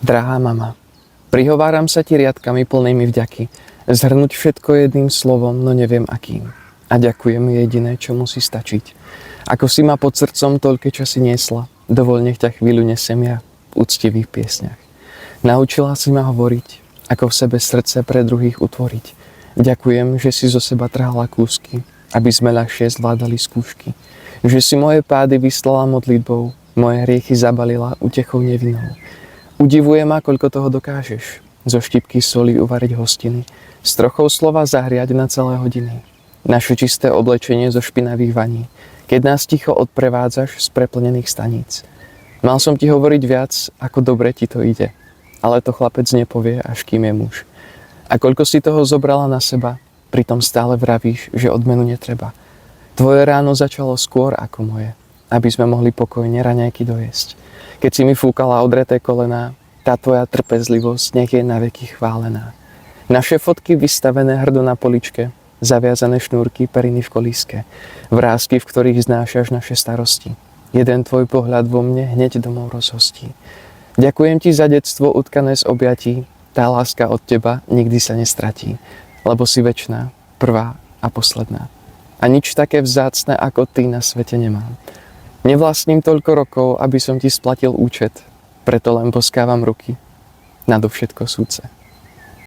Drahá mama, prihováram sa ti riadkami plnými vďaky, zhrnúť všetko jedným slovom, no neviem akým. A ďakujem jediné, čo musí stačiť. Ako si ma pod srdcom toľké časy niesla, dovol nech ťa chvíľu nesem ja v úctivých piesňach. Naučila si ma hovoriť, ako v sebe srdce pre druhých utvoriť. Ďakujem, že si zo seba trhala kúsky, aby sme ľahšie zvládali skúšky. Že si moje pády vyslala modlitbou, moje hriechy zabalila utechou nevinnou. Udivuje ma, koľko toho dokážeš. Zo štipky soli uvariť hostiny, s trochou slova zahriať na celé hodiny. Naše čisté oblečenie zo špinavých vaní, keď nás ticho odprevádzaš z preplnených staníc. Mal som ti hovoriť viac, ako dobre ti to ide, ale to chlapec nepovie, až kým je muž. A koľko si toho zobrala na seba, pritom stále vravíš, že odmenu netreba. Tvoje ráno začalo skôr ako moje, aby sme mohli pokojne raňajky dojesť. Keď si mi fúkala odreté kolená, tá tvoja trpezlivosť nech je naveky chválená. Naše fotky vystavené hrdo na poličke, zaviazané šnúrky, periny v kolíske, vrásky, v ktorých znášaš naše starosti. Jeden tvoj pohľad vo mne hneď domov rozhostí. Ďakujem ti za detstvo utkané z objatí, tá láska od teba nikdy sa nestratí, lebo si večná, prvá a posledná. A nič také vzácne ako ty na svete nemám. Nevlastním toľko rokov, aby som ti splatil účet, preto len boskávam ruky, nadovšetko súdce.